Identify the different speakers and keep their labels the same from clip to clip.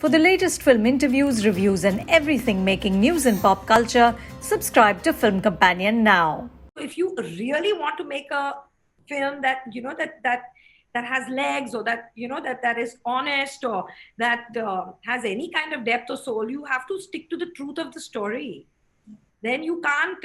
Speaker 1: For the latest film interviews, reviews, and everything making news in pop culture, subscribe to Film Companion now.
Speaker 2: If you really want to make a film that that has legs, or that is honest, or that has any kind of depth or soul, you have to stick to the truth of the story. Then you can't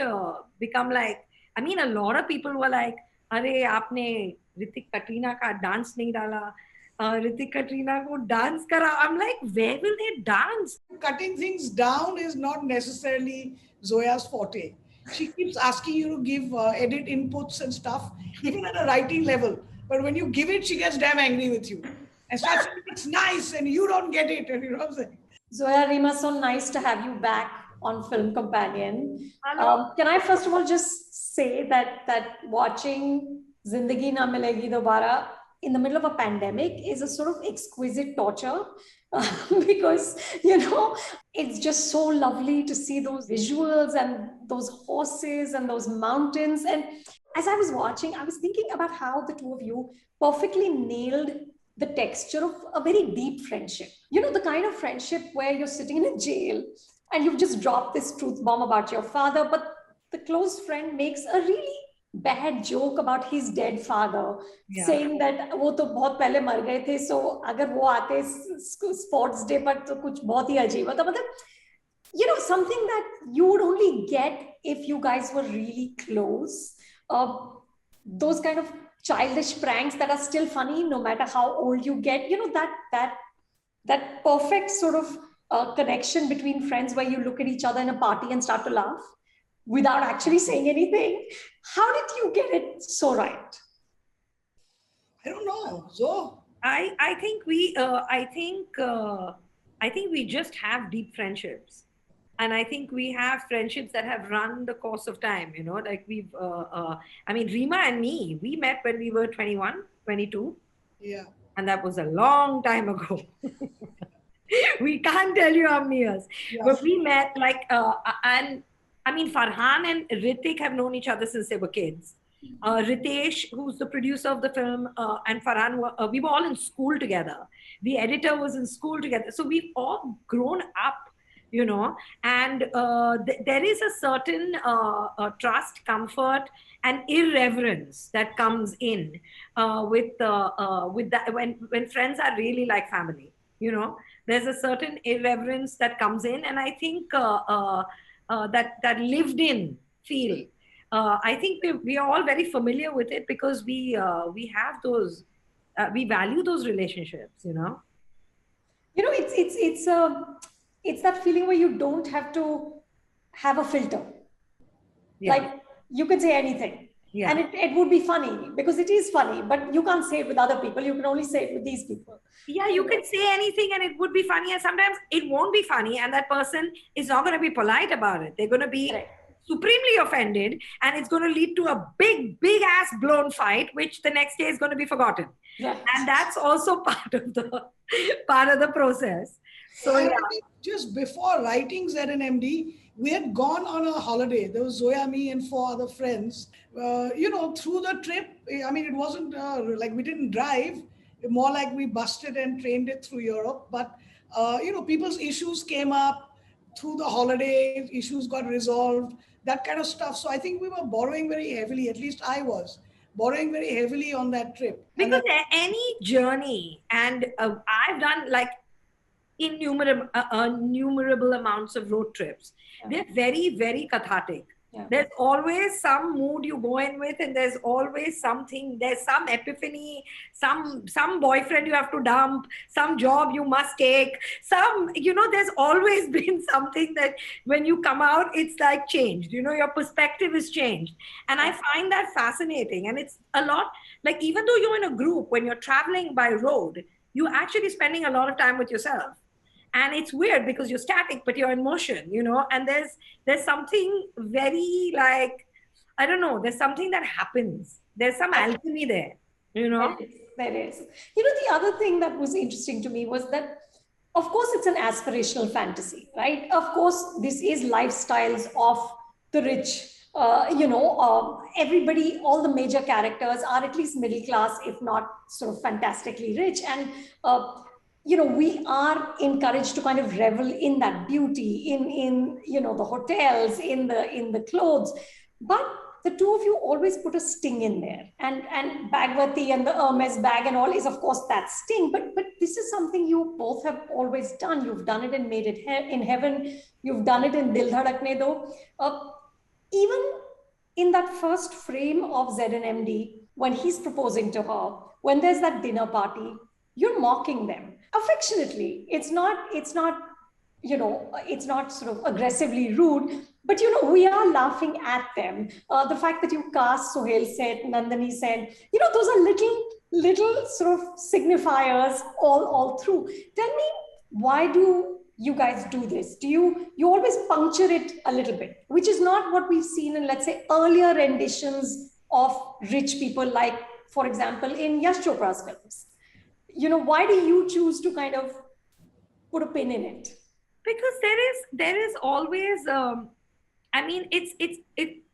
Speaker 2: become like, I mean, a lot of people were like, अरे आपने ऋतिक कटरीना का dance नहीं डाला, ऋतिक कटरीना को dance करा. I'm like, where will they dance?
Speaker 3: Cutting things down is not necessarily Zoya's forte. She keeps asking you to give edit inputs and stuff, even at a writing level. But when you give it, she gets damn angry with you. And starts saying, it's nice, and you don't get it. And you know what I'm saying?
Speaker 4: Zoya Rima, so nice to have you back on Film Companion.
Speaker 2: Hello.
Speaker 4: Can I first of all just say that watching Zindagi Na Milegi Dobara in the middle of a pandemic is a sort of exquisite torture because, it's just so lovely to see those visuals and those horses and those mountains. And as I was watching, I was thinking about how the two of you perfectly nailed the texture of a very deep friendship. The kind of friendship where you're sitting in a jail and you've just dropped this truth bomb about your father, but the close friend makes a really bad joke about his dead father, saying that वो तो बहुत पहले मर गए थे, so अगर वो आते sports day पर तो कुछ बहुत ही अजीब होता. मतलब something that you would only get if you guys were really close. Those kind of childish pranks that are still funny no matter how old you get. That perfect sort of connection between friends where you look at each other in a party and start to laugh without actually saying anything. How did you get it so right?
Speaker 3: I don't know. So
Speaker 2: I think we just have deep friendships, and I think we have friendships that have run the course of time. Like we've I mean, Rima and me, we met when we were 21, 22.
Speaker 3: Yeah.
Speaker 2: And that was a long time ago. We can't tell you how many years.
Speaker 3: Yeah.
Speaker 2: But we met and I mean, Farhan and Hrithik have known each other since they were kids. Ritesh, who's the producer of the film, and Farhan, we were all in school together. The editor was in school together. So we've all grown up, and there is a certain trust, comfort, and irreverence that comes in with that when friends are really like family. There's a certain irreverence that comes in, and I think that lived in feel. I think we are all very familiar with it because we have those, we value those relationships.
Speaker 4: It's that feeling where you don't have to have a filter.
Speaker 2: Yeah.
Speaker 4: Like you can say anything.
Speaker 2: Yeah.
Speaker 4: And it would be funny because it is funny, but you can't say it with other people. You can only say it with these people.
Speaker 2: Yeah, you can say anything and it would be funny, and sometimes it won't be funny, and that person is not going to be polite about it. They're going to be supremely offended, and it's going to lead to a big ass blown fight, which the next day is going to be forgotten.
Speaker 4: Yeah.
Speaker 2: And that's also part of the process. So
Speaker 3: I think just before writing ZNMD, we had gone on a holiday. There was Zoya, me, and 4 other friends. Through the trip, I mean, it wasn't like we didn't drive, more like we busted and trained it through Europe. But, people's issues came up through the holiday, issues got resolved, that kind of stuff. So I think we were borrowing very heavily, at least I was borrowing very heavily on that trip.
Speaker 2: Because any journey, and I've done like innumerable amounts of road trips. They're very, very cathartic.
Speaker 4: Yeah.
Speaker 2: There's always some mood you go in with, and there's always something, there's some epiphany, some boyfriend you have to dump, some job you must take, there's always been something that when you come out, it's like changed, your perspective is changed. And I find that fascinating. And it's a lot, like even though you're in a group, when you're traveling by road, you're actually spending a lot of time with yourself. And it's weird because you're static, but you're in motion, and there's something very like, I don't know, there's something that happens. There's some alchemy there,
Speaker 4: There is. The other thing that was interesting to me was that, of course, it's an aspirational fantasy, right? Of course, this is lifestyles of the rich. Everybody, all the major characters are at least middle class, if not sort of fantastically rich. And we are encouraged to kind of revel in that beauty, in the hotels, in the clothes, but the two of you always put a sting in there, and Bhagwati and the Hermes bag and all is of course that sting, but this is something you both have always done. You've done it in Made It in Heaven, you've done it in Dil Dhadakne Do. Even in that first frame of ZNMD, when he's proposing to her, when there's that dinner party, you're mocking them affectionately. It's not it's not sort of aggressively rude, but we are laughing at them. The fact that you cast Sohail Seth, Nandini Sen, those are little sort of signifiers all through. Tell me, why do you guys do this? Do you always puncture it a little bit, which is not what we've seen in, let's say, earlier renditions of rich people, like, for example, in Yash Chopra's films? Why do you choose to kind of put a pin in it?
Speaker 2: Because there is always it's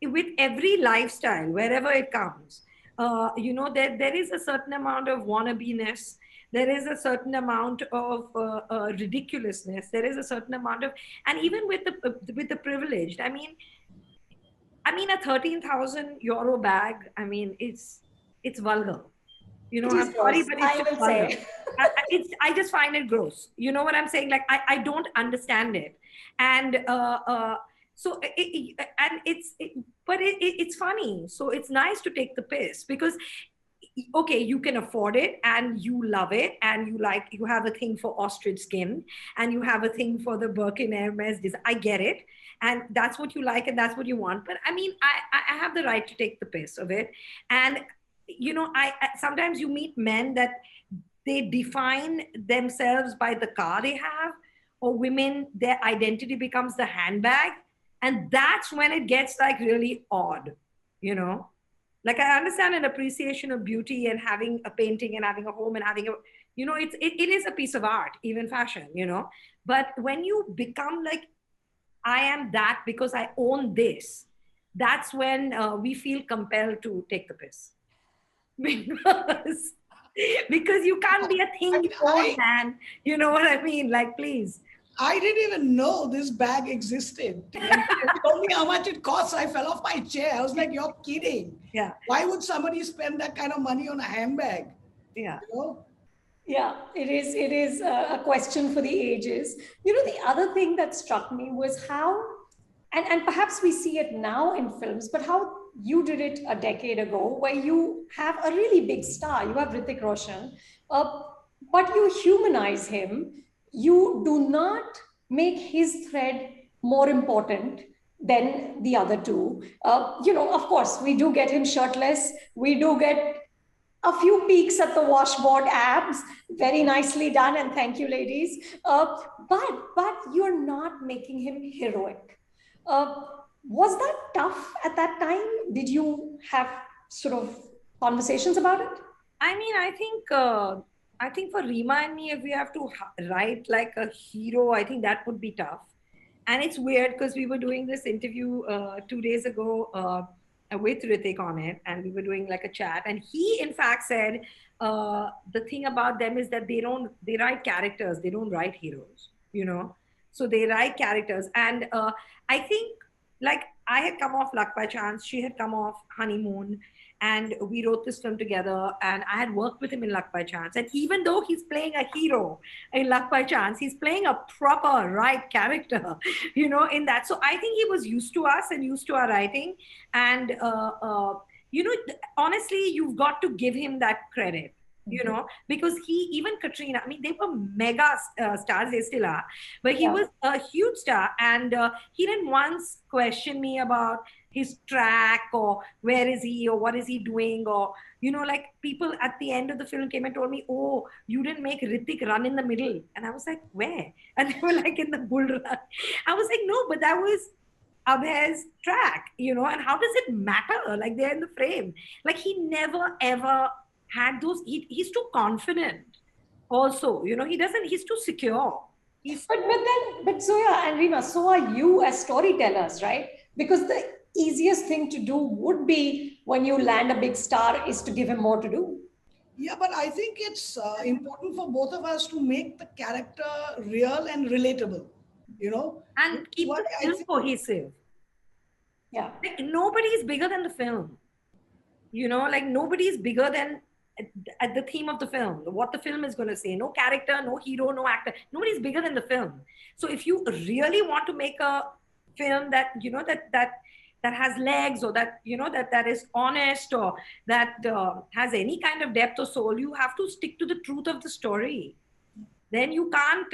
Speaker 2: with every lifestyle, wherever it comes, there is a certain amount of wannabiness, there is a certain amount of ridiculousness, there is a certain amount of, and even with the privileged, I mean a 13,000 euro bag, it's vulgar. I'm sorry, but it's just vulgar. I just find it gross. You know what I'm saying? Like, I don't understand it. And it's funny. So it's nice to take the piss because, okay, you can afford it and you love it and you have a thing for ostrich skin and you have a thing for the Birkin Hermes design. I get it. And that's what you like and that's what you want. But I have the right to take the piss of it. And I sometimes you meet men that they define themselves by the car they have, or women, their identity becomes the handbag. And that's when it gets like really odd, Like, I understand an appreciation of beauty and having a painting and having a home and having it is a piece of art, even fashion, But when you become like, I am that because I own this, that's when we feel compelled to take the piss. Because you can't be a thing you own, man. You know what I mean? Like, please.
Speaker 3: I didn't even know this bag existed. When you told me how much it costs, I fell off my chair. I was like, you're kidding.
Speaker 2: Yeah.
Speaker 3: Why would somebody spend that kind of money on a handbag?
Speaker 2: Yeah.
Speaker 4: Yeah, it is a question for the ages. The other thing that struck me was how, and perhaps we see it now in films, but how you did it a decade ago, where you have a really big star. You have Hrithik Roshan, but you humanize him. You do not make his thread more important than the other two. Of course, we do get him shirtless. We do get a few peeks at the washboard abs. Very nicely done, and thank you, ladies. But you're not making him heroic. Was that tough at that time? Did you have sort of conversations about it?
Speaker 2: I think for Reema and me, if we have to write like a hero, I think that would be tough. And it's weird because we were doing this interview 2 days ago with Hrithik on it, and we were doing like a chat. And he, in fact, said the thing about them is that they write characters, they don't write heroes, So they write characters. And I think, like, I had come off Luck by Chance, she had come off Honeymoon, and we wrote this film together, and I had worked with him in Luck by Chance. And even though he's playing a hero in Luck by Chance, he's playing a proper right character, in that. So I think he was used to us and used to our writing. And, honestly, you've got to give him that credit. Because even Katrina, they were mega stars, they still are, but he was a huge star, and he didn't once question me about his track or where is he or what is he doing, or, like, people at the end of the film came and told me, oh, you didn't make Hrithik run in the middle. And I was like, where? And they were like, in the bull run. I was like, no, but that was Abhay's track, and how does it matter? Like, they're in the frame. Like, he never ever had those, he's too confident also, he's too secure.
Speaker 4: But Zoya and Reema, so are you as storytellers, right? Because the easiest thing to do would be, when you land a big star, is to give him more to do.
Speaker 3: Yeah, but I think it's important for both of us to make the character real and relatable, you know, which
Speaker 2: And
Speaker 3: is
Speaker 2: keep
Speaker 3: why
Speaker 2: the
Speaker 3: I
Speaker 2: film
Speaker 3: think,
Speaker 2: cohesive.
Speaker 4: Yeah.
Speaker 2: Like nobody is bigger than the film. Like nobody is bigger than at the theme of the film, what the film is going to say. No character, no hero, no actor. Nobody's bigger than the film. So if you really want to make a film that that has legs, or that is honest, or that has any kind of depth or soul, you have to stick to the truth of the story. Then you can't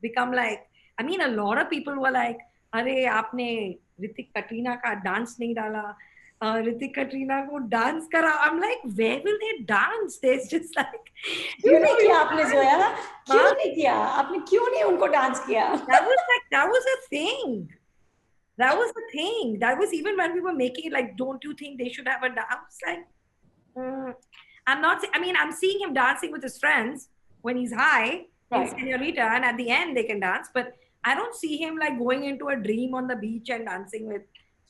Speaker 2: become like, I mean, a lot of people were like, अरे आपने ऋतिक कटरीना का dance नहीं डाला, ऋतिक कटरीना को dance करा. I'm like, where will they dance? There's just like,
Speaker 4: क्यों नहीं
Speaker 2: you
Speaker 4: किया आपने जोया? क्यों
Speaker 2: huh?
Speaker 4: नहीं किया आपने? क्यों नहीं उनको डांस किया?
Speaker 2: That was a thing. That was the thing. That was even when we were making it, like, don't you think they should have a dance? Like, mm, I'm not, I mean, I'm seeing him dancing with his friends when he's high in
Speaker 4: Right.
Speaker 2: Senorita, and at the end they can dance, but I don't see him like going into a dream on the beach and dancing with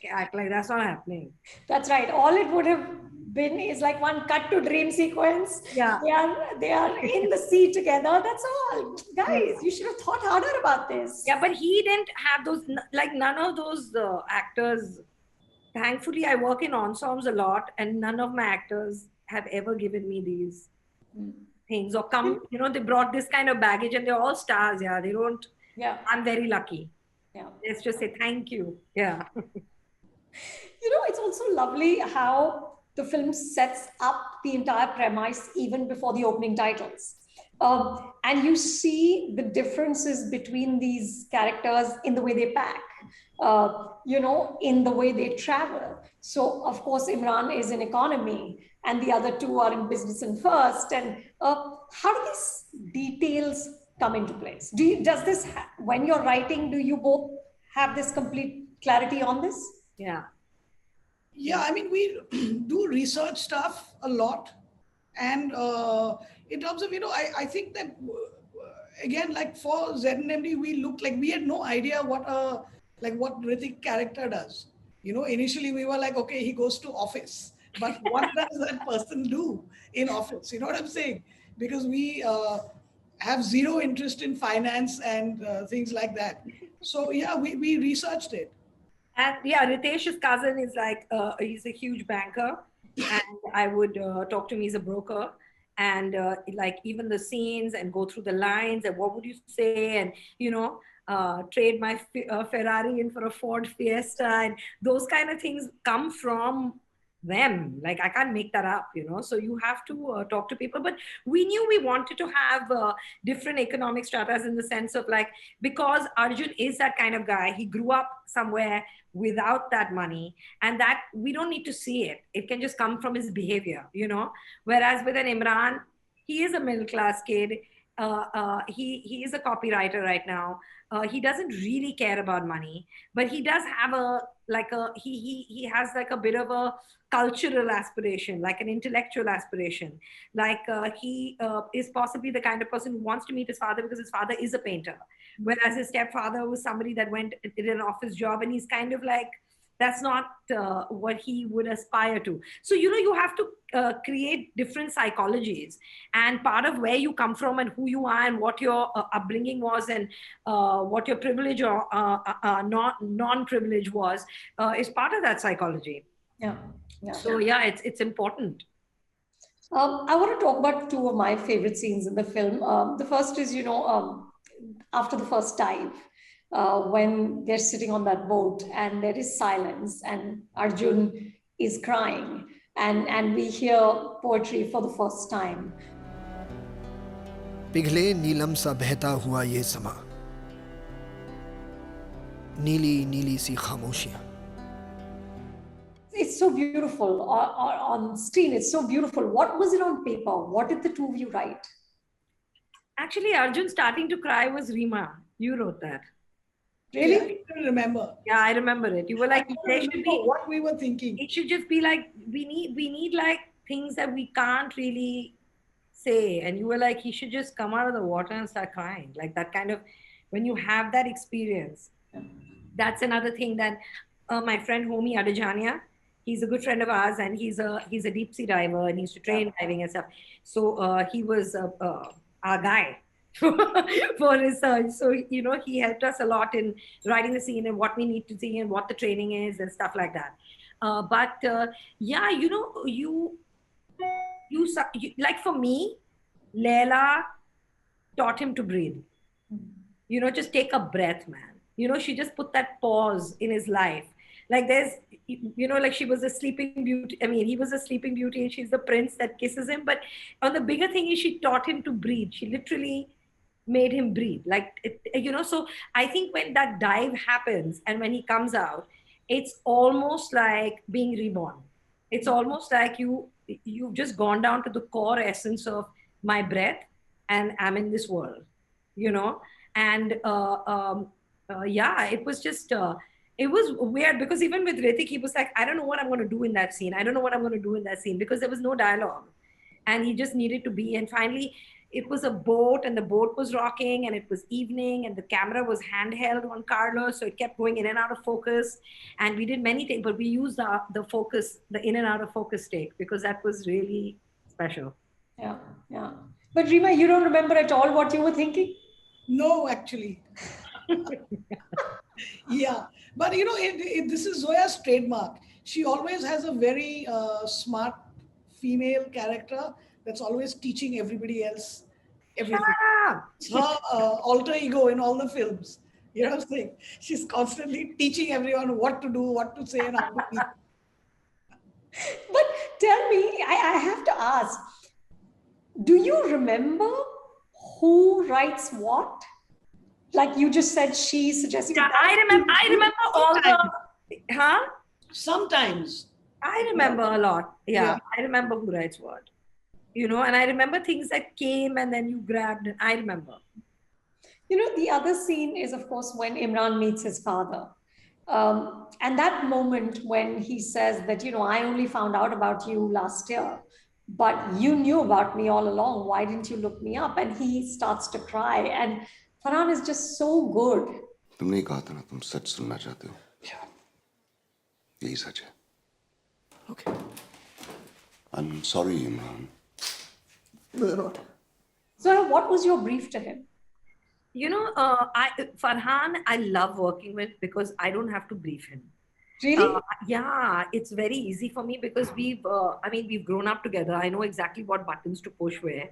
Speaker 2: cat. Like, that's not happening.
Speaker 4: That's right. All it would have been is like one cut to dream sequence.
Speaker 2: Yeah.
Speaker 4: They are in the sea together. That's all. Guys, you should have thought harder about this.
Speaker 2: Yeah, but he didn't have those, like, none of those actors. Thankfully, I work in ensembles a lot, and none of my actors have ever given me these things or come, they brought this kind of baggage, and they're all stars. Yeah, they don't.
Speaker 4: Yeah.
Speaker 2: I'm very lucky.
Speaker 4: Yeah.
Speaker 2: Let's just say thank you. Yeah.
Speaker 4: It's also lovely how the film sets up the entire premise even before the opening titles. And you see the differences between these characters in the way they pack, in the way they travel. So, of course, Imran is in economy and the other two are in business and first. And how do these details come into place? When you're writing, do you both have this complete clarity on this?
Speaker 2: Yeah.
Speaker 3: yeah, I mean, we do research stuff a lot. And in terms of, I think that, again, like for ZNMD, we looked like we had no idea what Hrithik character does. Initially we were like, okay, he goes to office, but what does that person do in office? You know what I'm saying? Because we have zero interest in finance and things like that. So yeah, we researched it.
Speaker 2: And yeah, Ritesh's cousin is like, he's a huge banker, and I would talk to him. He's a broker, and like even the scenes and go through the lines and what would you say, and trade my Ferrari in for a Ford Fiesta, and those kind of things come from them. Like, I can't make that up. So you have to talk to people. But we knew we wanted to have different economic stratas, in the sense of, like, because Arjun is that kind of guy. He grew up somewhere without that money, and that we don't need to see it. It can just come from his behavior. Whereas with an Imran, he is a middle class kid. He is a copywriter right now. He doesn't really care about money, but he does have he has like a bit of a cultural aspiration, like an intellectual aspiration. Like he is possibly the kind of person who wants to meet his father because his father is a painter, whereas his stepfather was somebody that did an office job, and he's kind of like, that's not what he would aspire to. So you have to create different psychologies, and part of where you come from and who you are and what your upbringing was, and what your privilege or non-privilege was, is part of that psychology.
Speaker 4: Yeah.
Speaker 2: So yeah, it's important.
Speaker 4: I want to talk about two of my favorite scenes in the film. The first is, after the first dive, when they're sitting on that boat and there is silence and Arjun is crying, and we hear poetry for the first time.
Speaker 5: पिघले नीलम सा बहता हुआ ये समा, नीली नीली सी खामोशियां.
Speaker 4: It's so beautiful. On screen, it's so beautiful. What was it on paper? What did the two of you write?
Speaker 2: Actually, Arjun starting to cry was Rima. You wrote that.
Speaker 4: Really?
Speaker 3: Yeah, I remember.
Speaker 2: Yeah, I remember it. You were like, there should be
Speaker 3: what we were thinking.
Speaker 2: It should just be like, we need like things that we can't really say. And you were like, he should just come out of the water and start crying. Like that kind of, when you have that experience, that's another thing that my friend Homi Adajania, he's a good friend of ours, and he's a deep sea diver, and he used to train diving and stuff. So he was our guy for research. So he helped us a lot in writing the scene and what we need to see and what the training is and stuff like that. But yeah, like for me, Leila taught him to breathe. Just take a breath, man. She just put that pause in his life. Like like she was a sleeping beauty. I mean, he was a sleeping beauty and she's the prince that kisses him. But on the bigger thing is she taught him to breathe. She literally made him breathe. So I think when that dive happens and when he comes out, it's almost like being reborn. It's almost like you've just gone down to the core essence of my breath and I'm in this world, and it was just it was weird because even with Hrithik, he was like, I don't know what I'm going to do in that scene. I don't know what I'm going to do in that scene because there was no dialogue and he just needed to be. And finally, it was a boat and the boat was rocking and it was evening and the camera was handheld on Carlos. So it kept going in and out of focus. And we did many things, but we used the focus, the in and out of focus take because that was really special.
Speaker 4: Yeah, yeah. But Rima, you don't remember at all what you were thinking?
Speaker 3: No, actually. Yeah. But, this is Zoya's trademark. She always has a very smart female character that's always teaching everybody else everything. It's her alter ego in all the films. You know what I'm saying? She's constantly teaching everyone what to do, what to say, and how to be.
Speaker 4: But tell me, I have to ask, do you remember who writes what? Like you just said, she suggested.
Speaker 2: Yeah, I remember all the.
Speaker 3: Sometimes.
Speaker 2: I remember a lot. Yeah, I remember who writes what. And I remember things that came and then you grabbed, and I remember.
Speaker 4: The other scene is, of course, when Imran meets his father. And that moment when he says that, I only found out about you last year, but you knew about me all along. Why didn't you look me up? And he starts to cry. And Farhan is just so good.
Speaker 6: तुमने ही कहा था ना तुम सच सुनना चाहते हो. यही सच है.
Speaker 5: Okay.
Speaker 6: I'm sorry, Imran.
Speaker 4: So what was your brief to him?
Speaker 2: Farhan, I love working with because I don't have to brief him.
Speaker 4: Really?
Speaker 2: Yeah, it's very easy for me because we've grown up together. I know exactly what buttons to push where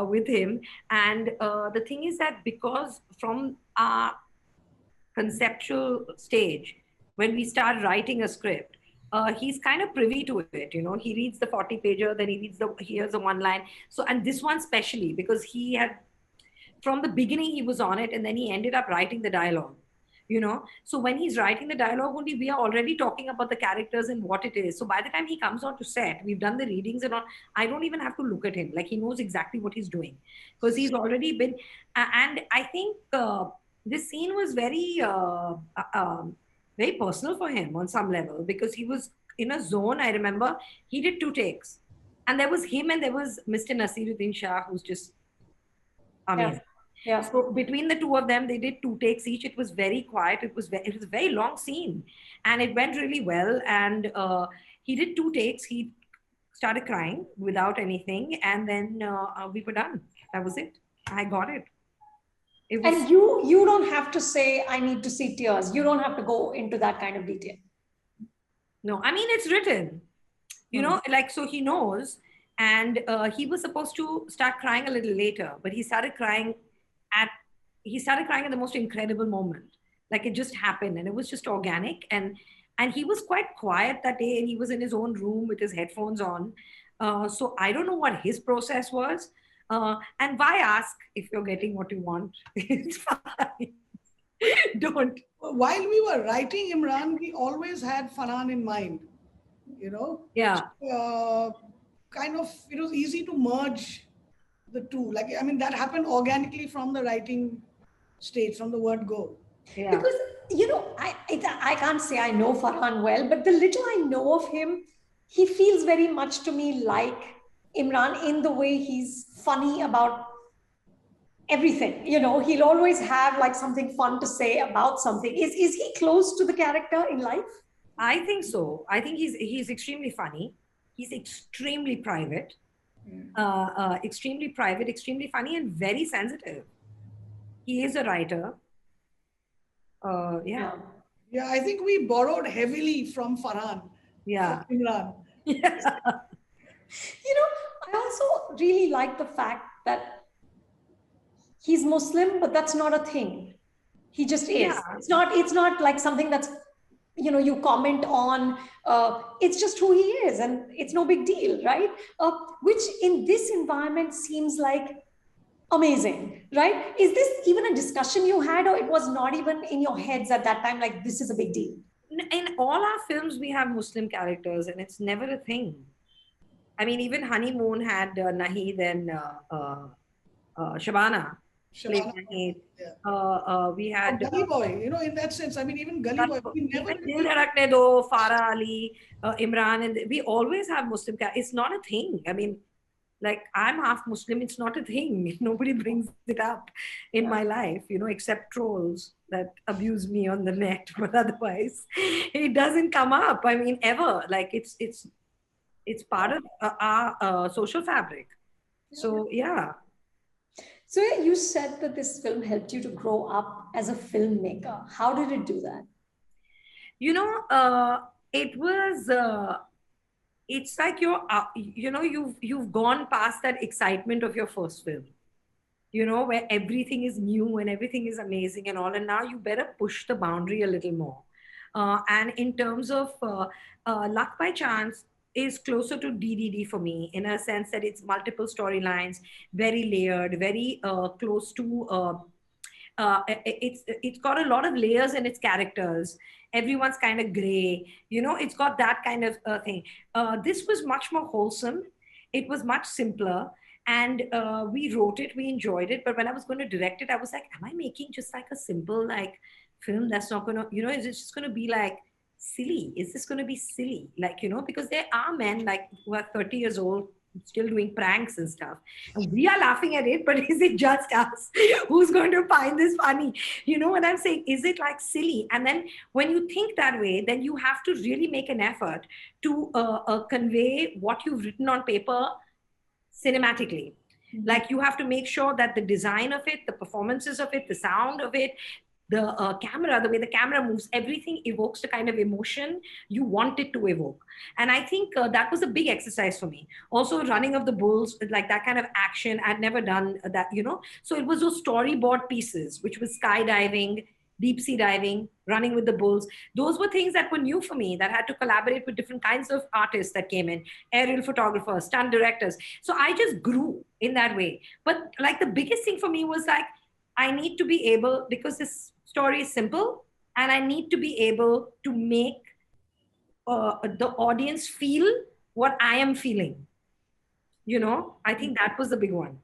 Speaker 2: with him. And the thing is that because from our conceptual stage, when we start writing a script, he's kind of privy to it. He reads the 40 pager, then he hears the one line. So, and this one specially because he had, from the beginning, he was on it and then he ended up writing the dialogue. So when he's writing the dialogue only, we are already talking about the characters and what it is. So by the time he comes on to set, we've done the readings and all, I don't even have to look at him. Like he knows exactly what he's doing because he's already been, and I think this scene was very, very personal for him on some level because he was in a zone. I remember he did 2 takes and there was him and there was Mr. Nasiruddin Shah, who's just amazing.
Speaker 4: Yeah.
Speaker 2: So between the two of them, they did 2 takes each. It was very quiet. It was a very long scene, and it went really well. And he did 2 takes. He started crying without anything, and then we were done. That was it. I got it.
Speaker 4: And you don't have to say, I need to see tears. You don't have to go into that kind of detail.
Speaker 2: No, I mean, it's written. So he knows. And he was supposed to start crying a little later, but he started crying at the most incredible moment. Like it just happened and it was just organic. And he was quite quiet that day and he was in his own room with his headphones on. So I don't know what his process was. And why ask if you're getting what you want? It's fine. Don't.
Speaker 3: While we were writing Imran, we always had Farhan in mind,
Speaker 2: Yeah.
Speaker 3: Kind of, it was easy to merge the two. Like, I mean, that happened organically from the writing stage, from the word go.
Speaker 2: Yeah.
Speaker 4: Because, I can't say I know Farhan well, but the little I know of him, he feels very much to me like Imran in the way he's funny about everything. He'll always have like something fun to say about something. Is he close to the character in life?
Speaker 2: I think so. I think he's extremely funny. He's extremely private, extremely private, extremely funny, and very sensitive. He is a writer. Yeah,
Speaker 4: Yeah.
Speaker 3: Yeah, I think we borrowed heavily from Farhan, from
Speaker 2: yeah,
Speaker 3: Imran.
Speaker 2: yeah.
Speaker 4: You know, I also really like the fact that he's Muslim, but that's not a thing. He just is.
Speaker 2: Yeah.
Speaker 4: It's not like something that's, you comment on. It's just who he is, and it's no big deal, right? Which in this environment seems like amazing, right? Is this even a discussion you had, or it was not even in your heads at that time, like this is a big deal?
Speaker 2: In all our films, we have Muslim characters, and it's never a thing. I mean, even Honeymoon had Nahid and Shabana played
Speaker 3: Shabana.
Speaker 2: Nahid.
Speaker 3: Yeah.
Speaker 2: We
Speaker 3: Or
Speaker 2: had
Speaker 3: Gully Boy, in that sense, I mean, even Gully Boy, we never
Speaker 2: even Dil
Speaker 3: really,
Speaker 2: Dhadakne Do, Farah Ali, Imran, and we always have Muslim characters. It's not a thing. I mean, like I'm half Muslim. It's not a thing. Nobody brings it up in my life, except trolls that abuse me on the net. But otherwise, it doesn't come up. I mean, ever. Like it's part of our social fabric. So yeah.
Speaker 4: So yeah, you said that this film helped you to grow up as a filmmaker. How did it do that?
Speaker 2: You know, it was. It's like you've gone past that excitement of your first film. Where everything is new and everything is amazing and all, and now you better push the boundary a little more. And in terms of Luck by Chance is closer to DDD for me in a sense that it's multiple storylines, very layered, very close to it's got a lot of layers in its characters. Everyone's kind of gray, it's got that kind of thing. This was much more wholesome. It was much simpler, and we wrote it, we enjoyed it. But when I was going to direct it, I was like, am I making just like a simple like film that's not going to, is it just going to be like silly? Is this going to be silly? Like, because there are men like who are 30 years old still doing pranks and stuff, and we are laughing at it, but is it just us who's going to find this funny? What I'm saying, is it like silly? And then when you think that way, then you have to really make an effort to convey what you've written on paper cinematically. Like you have to make sure that the design of it, the performances of it, the sound of it, the camera, the way the camera moves, everything evokes the kind of emotion you want it to evoke. And I think that was a big exercise for me. Also, running of the bulls, like that kind of action, I'd never done that, So it was those storyboard pieces, which was skydiving, deep sea diving, running with the bulls. Those were things that were new for me, that had to collaborate with different kinds of artists that came in, aerial photographers, stunt directors. So I just grew in that way. But like the biggest thing for me was like, I need to be able, because this story is simple, and I need to be able to make the audience feel what I am feeling. I think that was the big one.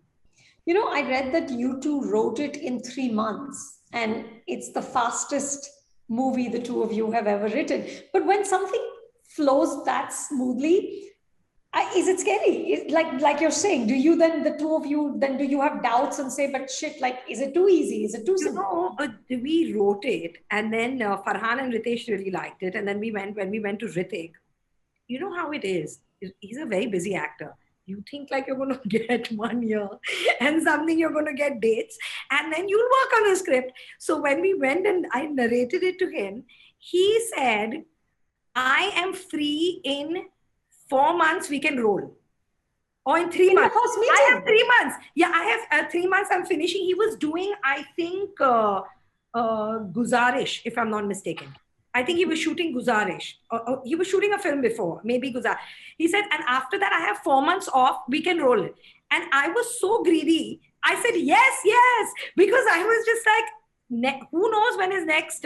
Speaker 4: I read that you two wrote it in 3 months, and it's the fastest movie the two of you have ever written. But when something flows that smoothly, is it scary? Like you're saying, do you then, the two of you, then do you have doubts and say, but shit, like, is it too easy? Is it too simple?
Speaker 2: We wrote it, and then Farhan and Ritesh really liked it. And then when we went to Ritik, you know how it is. He's a very busy actor. You think like you're going to get 1 year and something, you're going to get dates, and then you'll work on a script. So when we went and I narrated it to him, he said, I am free in 4 months, we can roll. Or in 3 months. I have 3 months. Yeah, I have 3 months. I'm finishing. He was doing, I think, Guzarish, if I'm not mistaken. I think he was shooting Guzarish. He was shooting a film before, maybe Guzar. He said, and after that, I have 4 months off. We can roll it. And I was so greedy. I said, yes, because I was just like, who knows when his next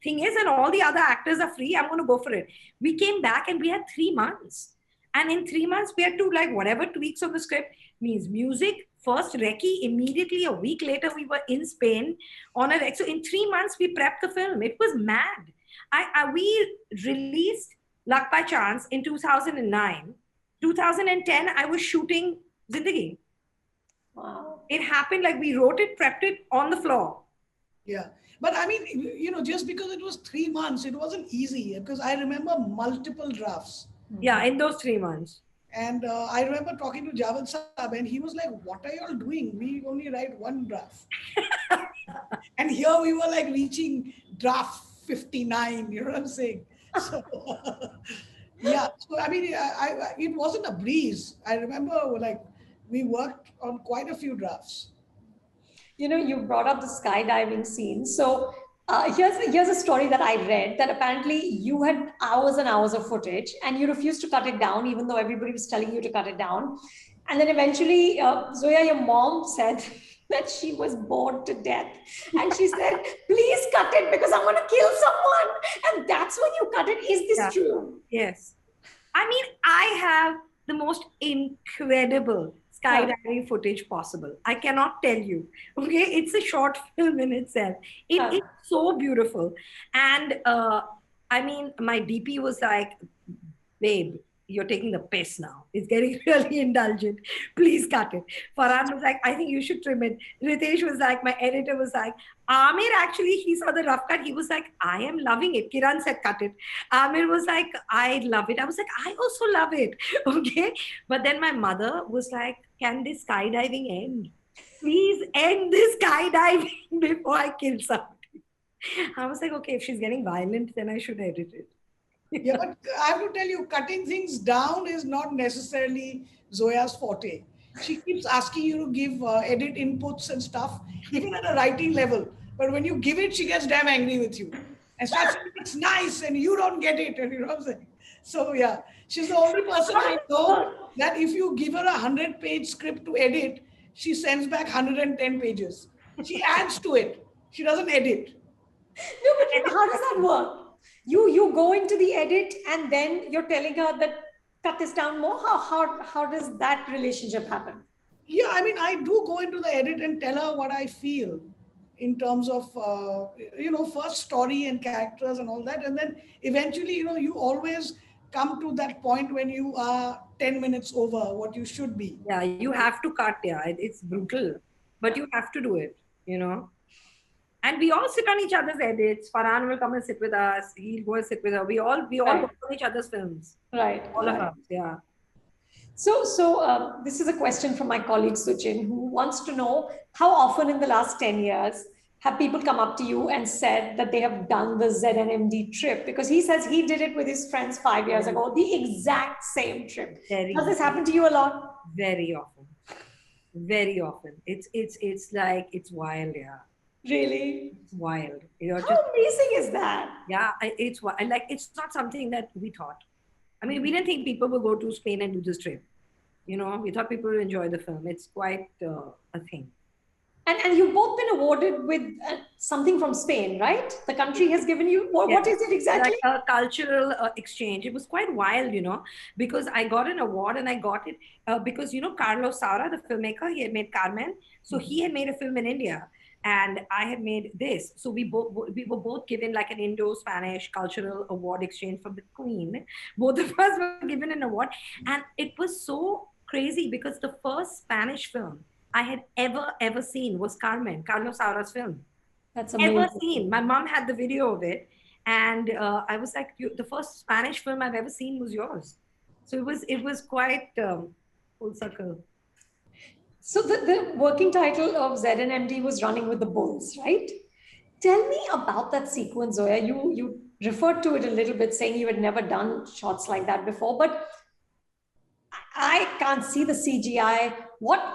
Speaker 2: thing is, and all the other actors are free. I'm going to go for it. We came back and we had 3 months. And in 3 months, we had to like whatever tweaks of the script means music. First, Recce, immediately a week later, we were in Spain on a Recce. So in 3 months, we prepped the film. It was mad. We released Luck by Chance in 2009. 2010, I was shooting Zindagi.
Speaker 4: Wow.
Speaker 2: It happened like we wrote it, prepped it on the floor.
Speaker 3: Yeah. But I mean, just because it was 3 months, it wasn't easy because I remember multiple drafts.
Speaker 2: Yeah, in those 3 months.
Speaker 3: And I remember talking to Javed Saab, and he was like, "What are y'all doing? We only write one draft." And here we were like reaching draft 59, you know what I'm saying? So, yeah. So, I mean, it wasn't a breeze. I remember like we worked on quite a few drafts.
Speaker 4: You brought up the skydiving scene. So here's a story that I read that apparently you had hours and hours of footage and you refused to cut it down, even though everybody was telling you to cut it down. And then eventually, Zoya, your mom said that she was bored to death. And she said, please cut it because I'm going to kill someone. And that's when you cut it. Is this true?
Speaker 2: Yes. I mean, I have the most incredible skydiving footage possible. I cannot tell you. Okay, it's a short film in itself. It is so beautiful. And I mean, my DP was like, babe, you're taking the piss now. It's getting really indulgent. Please cut it. Farhan was like, I think you should trim it. Ritesh was like, my editor was like, Amir actually, he saw the rough cut. He was like, I am loving it. Kiran said, cut it. Amir was like, I love it. I was like, I also love it. Okay. But then my mother was like, can this skydiving end? Please end this skydiving before I kill somebody. I was like, okay, if she's getting violent, then I should edit it.
Speaker 3: Yeah, but I have to tell you, cutting things down is not necessarily Zoya's forte. She keeps asking you to give edit inputs and stuff, even at a writing level. But when you give it, she gets damn angry with you. And starts saying, it's nice, and you don't get it. And you know what I'm saying? So, yeah, she's the only person I know that if you give her a 100-page script to edit, she sends back 110 pages. She adds to it. She doesn't edit.
Speaker 4: No, but how does that work? You go into the edit and then you're telling her that cut this down more. How does that relationship happen?
Speaker 3: Yeah, I mean, I do go into the edit and tell her what I feel in terms of first story and characters and all that, and then eventually you always come to that point when you are 10 minutes over what you should be.
Speaker 2: Yeah, you have to cut. Yeah, it's brutal, but you have to do it. And we all sit on each other's edits. Farhan will come and sit with us. He'll go and sit with her. We all work on each other's films.
Speaker 4: Right.
Speaker 2: All of us. Yeah.
Speaker 4: So this is a question from my colleague Suchin, who wants to know how often in the last 10 years have people come up to you and said that they have done the ZNMD trip? Because he says he did it with his friends 5 years ago, the exact same trip. Does this happen to you a lot?
Speaker 2: Very often. Very often. It's like, it's wild, yeah.
Speaker 4: Really?
Speaker 2: It's wild.
Speaker 4: How amazing is that?
Speaker 2: Yeah, it's like, it's not something that we thought. I mean, we didn't think people would go to Spain and do this trip. We thought people would enjoy the film. It's quite a thing.
Speaker 4: And you've both been awarded with something from Spain, right? The country has given you, what is it exactly?
Speaker 2: Like a cultural exchange. It was quite wild, because I got an award and I got it because, Carlos Saura, the filmmaker, he had made Carmen. So he had made a film in India. And I had made this. So we were both given like an Indo-Spanish cultural award exchange from the Queen. Both of us were given an award. And it was so crazy because the first Spanish film I had ever seen was Carmen, Carlos Saura's film.
Speaker 4: That's amazing.
Speaker 2: Ever seen. My mom had the video of it. And I was like, the first Spanish film I've ever seen was yours. So it was quite full circle.
Speaker 4: So the working title of ZNMD was Running with the Bulls, right? Tell me about that sequence, Zoya. You referred to it a little bit, saying you had never done shots like that before, but I can't see the CGI.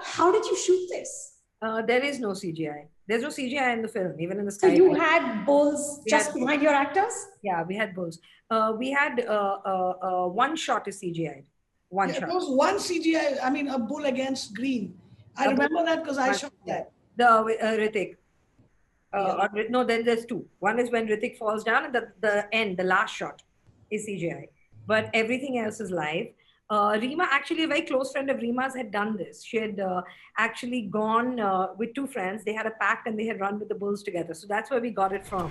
Speaker 4: How did you shoot this?
Speaker 2: There is no CGI. There's no CGI in the film, even in the sky.
Speaker 4: So you had bulls just behind your actors?
Speaker 2: Yeah, we had bulls. We had one shot is CGI. One shot.
Speaker 3: There was one CGI, I mean, a bull against green. I remember that because I shot that.
Speaker 2: The Hrithik. No, then there's two. One is when Hrithik falls down, and the last shot is CGI. But everything else is live. Reema, actually a very close friend of Reema's, had done this. She had actually gone with two friends. They had a pact and they had run with the bulls together. So that's where we got it from.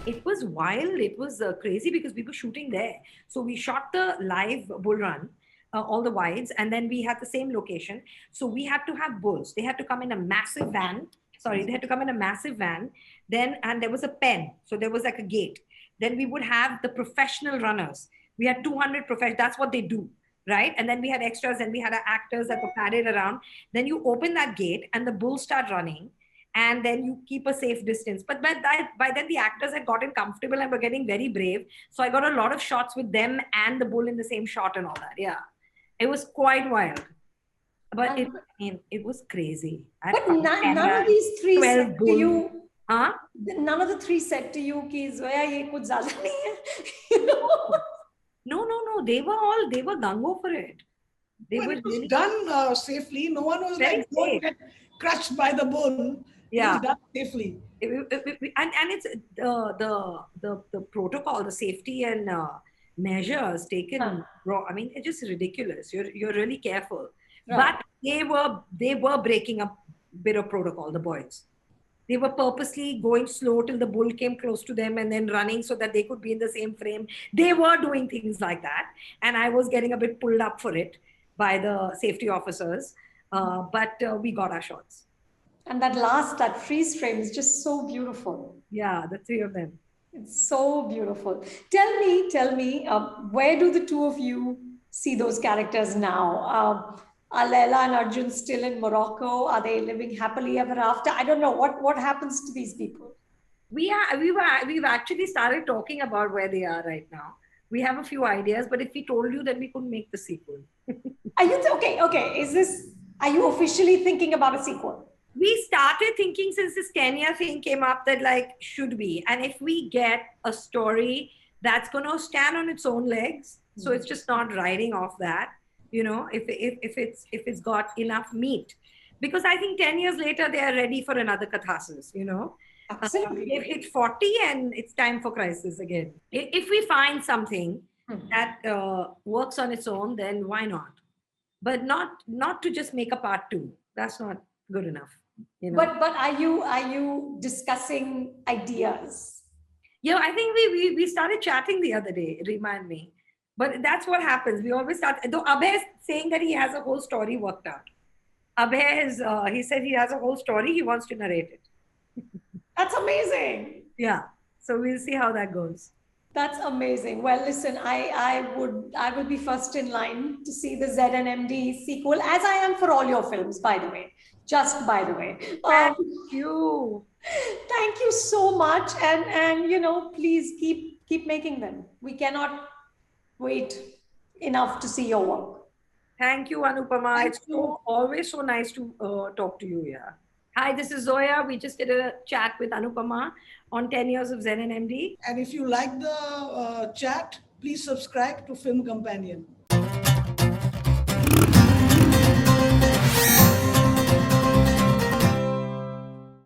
Speaker 2: It was wild. It was crazy because we were shooting there. So we shot the live bull run. all the wides, and then we had the same location. So we had to have bulls. They had to come in a massive van. Sorry, they had to come in a massive van. Then, and there was a pen. So there was like a gate. Then we would have the professional runners. We had 200 professionals. That's what they do, right? And then we had extras and we had our actors that were paraded around. Then you open that gate and the bulls start running. And then you keep a safe distance. But by then the actors had gotten comfortable and were getting very brave. So I got a lot of shots with them and the bull in the same shot and all that. Yeah. It was quite wild. But it was crazy.
Speaker 4: But none of these three said to you,
Speaker 2: huh?
Speaker 4: none of the three said to you कि Zoya ये कुछ ज़्यादा नहीं है. You know?
Speaker 2: No. They were gung-ho for it. They were
Speaker 3: it was
Speaker 2: really
Speaker 3: done safely. No one was
Speaker 2: very
Speaker 3: like, don't get crushed by the bull.
Speaker 2: Yeah.
Speaker 3: It was done safely.
Speaker 2: And it's the protocol, the safety and measures taken. I mean, it's just ridiculous. You're really careful.
Speaker 4: Right.
Speaker 2: But they were breaking a bit of protocol, the boys. They were purposely going slow till the bull came close to them and then running so that they could be in the same frame. They were doing things like that. And I was getting a bit pulled up for it by the safety officers. But we got our shots.
Speaker 4: And that freeze frame is just so beautiful.
Speaker 2: Yeah, the three of them.
Speaker 4: It's so beautiful. Tell me, where do the two of you see those characters now? Are Leila and Arjun still in Morocco? Are they living happily ever after? I don't know. What happens to these people?
Speaker 2: We've actually started talking about where they are right now. We have a few ideas, but if we told you, then we couldn't make the sequel.
Speaker 4: Are you okay? Are you officially thinking about a sequel?
Speaker 2: We started thinking since this Kenya thing came up that like, should we? And if we get a story that's going to stand on its own legs, so it's just not riding off that, you know, if it's got enough meat, because I think 10 years later they are ready for another catharsis, you know.
Speaker 4: Absolutely.
Speaker 2: They've hit 40 and it's time for crisis again. If we find something that works on its own, then why not? But not to just make a part 2. That's not good enough. You know?
Speaker 4: But are you discussing ideas?
Speaker 2: Yeah, I think we started chatting the other day. Remind me. But that's what happens. We always start. Though Abhay is saying that he has a whole story worked out. Abhay is he said he has a whole story. He wants to narrate it.
Speaker 4: That's amazing.
Speaker 2: Yeah. So we'll see how that goes.
Speaker 4: That's amazing. Well, listen, I will be first in line to see the ZNMD sequel, as I am for all your films, by the way. Just by the way.
Speaker 2: Thank you.
Speaker 4: Thank you so much. And you know, please keep making them. We cannot wait enough to see your work.
Speaker 2: Thank you, Anupama. It's always so nice to talk to you. Yeah. Hi, this is Zoya. We just did a chat with Anupama on 10 years of ZNMD.
Speaker 3: And if you like the chat, please subscribe to Film Companion.